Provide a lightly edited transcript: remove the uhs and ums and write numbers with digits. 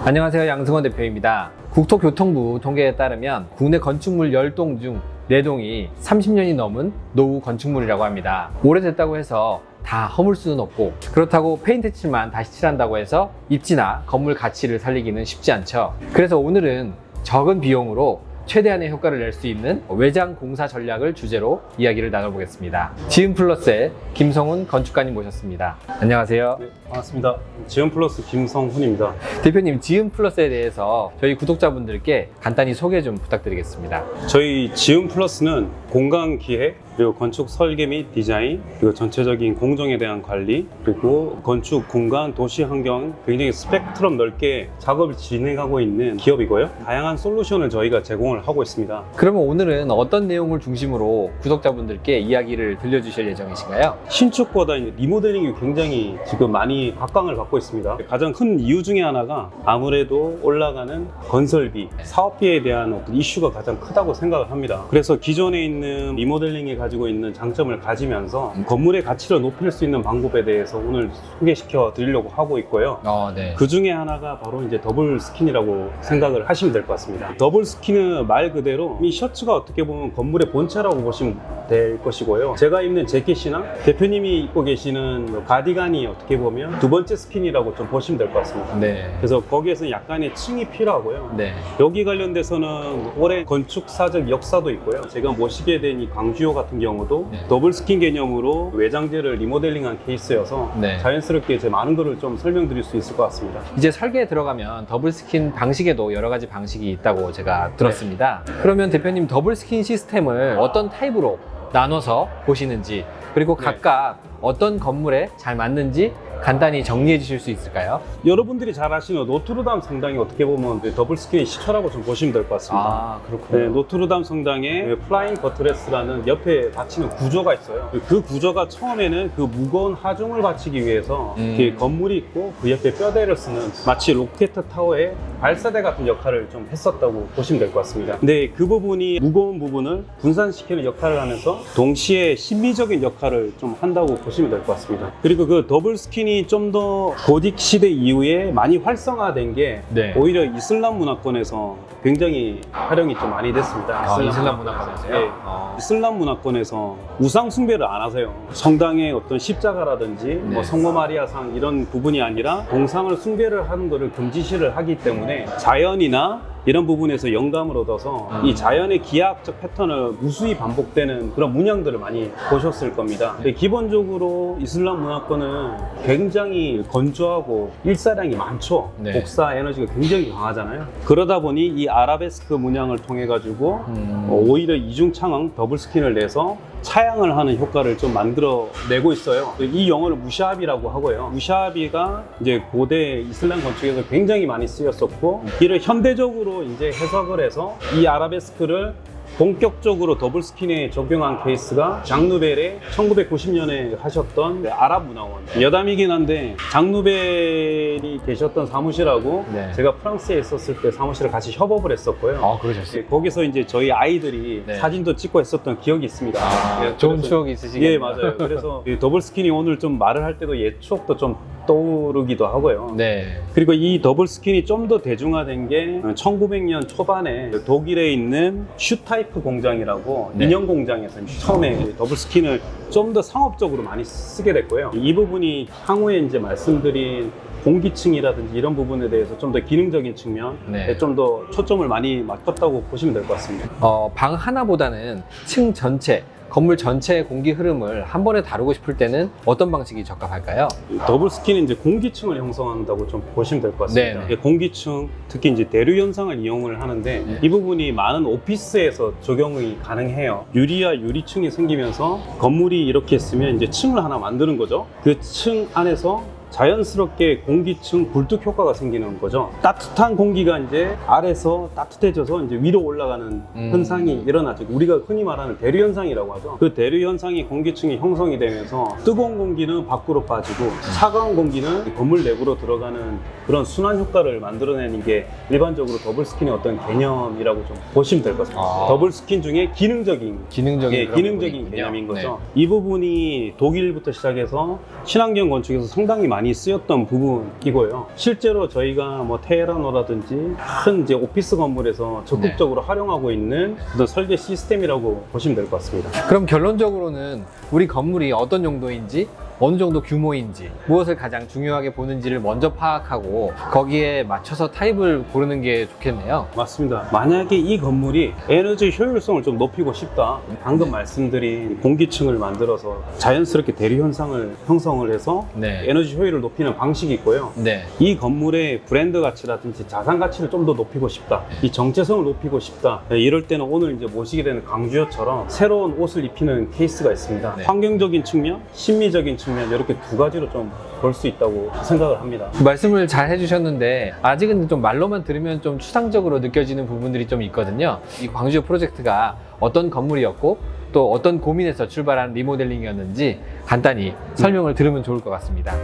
안녕하세요. 양승원 대표입니다. 국토교통부 통계에 따르면 국내 건축물 10동 중 4동이 30년이 넘은 노후 건축물이라고 합니다. 오래됐다고 해서 다 허물 수는 없고, 그렇다고 페인트 칠만 다시 칠한다고 해서 입지나 건물 가치를 살리기는 쉽지 않죠. 그래서 오늘은 적은 비용으로 최대한의 효과를 낼 수 있는 외장 공사 전략을 주제로 이야기를 나눠보겠습니다. 지음플러스의 김성훈 건축가님 모셨습니다. 안녕하세요. 네, 반갑습니다. 지음플러스 김성훈입니다. 대표님, 지음플러스에 대해서 저희 구독자분들께 간단히 소개 좀 부탁드리겠습니다. 저희 지음플러스는 공간 기획, 그리고 건축 설계 및 디자인, 그리고 전체적인 공정에 대한 관리, 그리고 건축 공간 도시 환경 굉장히 스펙트럼 넓게 작업을 진행하고 있는 기업이고요. 다양한 솔루션을 저희가 제공을 하고 있습니다. 그러면 오늘은 어떤 내용을 중심으로 구독자분들께 이야기를 들려주실 예정이신가요? 신축보다 이제 리모델링이 굉장히 지금 많이 각광을 받고 있습니다. 가장 큰 이유 중에 하나가 아무래도 올라가는 건설비, 사업비에 대한 어떤 이슈가 가장 크다고 생각을 합니다. 그래서 기존에 있는 리모델링이 가지고 있는 장점을 가지면서 건물의 가치를 높일 수 있는 방법에 대해서 오늘 소개시켜 드리려고 하고 있고요. 네. 그 중에 하나가 바로 이제 더블 스킨이라고 생각을 하시면 될 것 같습니다. 더블 스킨은 말 그대로 이 셔츠가 어떻게 보면 건물의 본체라고 보시면 될 것이고요. 제가 입는 재킷이나 대표님이 입고 계시는 가디건이 어떻게 보면 두 번째 스킨이라고 좀 보시면 될 것 같습니다. 네. 그래서 거기에서 약간의 층이 필요하고요. 네. 여기 관련돼서는 오랜 건축사적 역사도 있고요. 제가 모시게 된 이 광주호 같은 경우도 더블 스킨 개념으로 외장재를 리모델링한 케이스여서 자연스럽게 제 많은 거를 좀 설명드릴 수 있을 것 같습니다. 이제 설계에 들어가면 더블 스킨 방식에도 여러 가지 방식이 있다고 제가 들었습니다. 그러면 대표님, 더블 스킨 시스템을 어떤 타입으로 나눠서 보시는지, 그리고 각각 어떤 건물에 잘 맞는지 간단히 정리해 주실 수 있을까요? 여러분들이 잘 아시는 노트르담 성당이 어떻게 보면 더블 스킨의 시초라고 좀 보시면 될 것 같습니다. 그렇군요. 네, 노트르담 성당에 플라잉 버트레스라는 옆에 받치는 구조가 있어요. 그 구조가 처음에는 그 무거운 하중을 받치기 위해서 이렇게 건물이 있고 그 옆에 뼈대를 쓰는 마치 로켓 타워의 발사대 같은 역할을 좀 했었다고 보시면 될 것 같습니다. 근데 그 부분이 무거운 부분을 분산시키는 역할을 하면서 동시에 심미적인 역할을 좀 한다고 보시면 될 것 같습니다. 그리고 그 더블 스킨이 좀 더 고딕 시대 이후에 많이 활성화된 게 오히려 이슬람 문화권에서 굉장히 활용이 좀 많이 됐습니다. 이슬람 문화권에서요? 네. 이슬람 문화권에서 우상 숭배를 안 하세요. 성당의 어떤 십자가라든지 뭐 성모 마리아상 이런 부분이 아니라 동상을 숭배를 하는 것을 금지시를 하기 때문에 자연이나 이런 부분에서 영감을 얻어서 이 자연의 기하학적 패턴을 무수히 반복되는 그런 문양들을 많이 보셨을 겁니다. 기본적으로 이슬람 문화권은 굉장히 건조하고 일사량이 많죠. 복사 에너지가 굉장히 강하잖아요. 그러다 보니 이 아라베스크 문양을 통해 가지고 오히려 이중창왕 더블 스킨을 내서 차양을 하는 효과를 좀 만들어내고 있어요. 이 용어를 무샤비라고 하고요. 무샤비가 이제 고대 이슬람 건축에서 굉장히 많이 쓰였었고, 이를 현대적으로 이제 해석을 해서 이 아라베스크를 본격적으로 더블 스킨에 적용한 케이스가 장 누벨의 1990년에 하셨던 아랍 문화원. 여담이긴 한데 장 누벨이 계셨던 사무실하고 제가 프랑스에 있었을 때 사무실을 같이 협업을 했었고요. 그러셨어요? 거기서 이제 저희 아이들이 사진도 찍고 했었던 기억이 있습니다. 좋은 추억이 있으시겠네요. 예, 맞아요. 그래서 이 더블 스킨이 오늘 좀 말을 할 때도 옛 추억도 좀 떠오르기도 하고요. 그리고 이 더블 스킨이 좀 더 대중화된 게 1900년 초반에 독일에 있는 슈타이프 공장이라고 인형 공장에서 처음에 더블 스킨을 좀 더 상업적으로 많이 쓰게 됐고요. 이 부분이 향후에 이제 말씀드린 공기층이라든지 이런 부분에 대해서 좀 더 기능적인 측면에 좀 더 초점을 많이 맞췄다고 보시면 될 것 같습니다. 방 하나보다는 층 전체, 건물 전체의 공기 흐름을 한 번에 다루고 싶을 때는 어떤 방식이 적합할까요? 더블 스킨은 이제 공기층을 형성한다고 좀 보시면 될 것 같습니다. 공기층, 특히 이제 대류 현상을 이용을 하는데 이 부분이 많은 오피스에서 적용이 가능해요. 유리와 유리층이 생기면서 건물이 이렇게 있으면 이제 층을 하나 만드는 거죠. 그 층 안에서 자연스럽게 공기층 굴뚝 효과가 생기는 거죠. 따뜻한 공기가 이제 아래서 따뜻해져서 이제 위로 올라가는 현상이 일어나죠. 우리가 흔히 말하는 대류 현상이라고 하죠. 그 대류 현상이 공기층이 형성이 되면서 뜨거운 공기는 밖으로 빠지고 차가운 공기는 건물 내부로 들어가는 그런 순환 효과를 만들어내는 게 일반적으로 더블 스킨의 어떤 개념이라고 좀 보시면 될 것 같습니다. 더블 스킨 중에 기능적인 개념인 거죠. 이 부분이 독일부터 시작해서 친환경 건축에서 상당히 많이 많이 쓰였던 부분이고요. 실제로 저희가 뭐 테헤라노라든지 큰 이제 오피스 건물에서 적극적으로 활용하고 있는 어떤 설계 시스템이라고 보시면 될 것 같습니다. 그럼 결론적으로는 우리 건물이 어떤 정도인지, 어느 정도 규모인지, 무엇을 가장 중요하게 보는지를 먼저 파악하고 거기에 맞춰서 타입을 고르는 게 좋겠네요. 맞습니다. 만약에 이 건물이 에너지 효율성을 좀 높이고 싶다. 방금 말씀드린 공기층을 만들어서 자연스럽게 대류 현상을 형성을 해서 네. 에너지 효율을 높이는 방식이 있고요. 네. 이 건물의 브랜드 가치라든지 자산 가치를 좀 더 높이고 싶다. 이 정체성을 높이고 싶다. 네, 이럴 때는 오늘 이제 모시게 되는 강주호처럼 새로운 옷을 입히는 케이스가 있습니다. 네. 환경적인 측면, 심미적인 측면 이렇게 두 가지로 좀 볼 수 있다고 생각을 합니다. 말씀을 잘 해주셨는데 아직은 좀 말로만 들으면 좀 추상적으로 느껴지는 부분들이 좀 있거든요. 이 광주 프로젝트가 어떤 건물이었고 또 어떤 고민에서 출발한 리모델링이었는지 간단히 설명을 들으면 좋을 것 같습니다.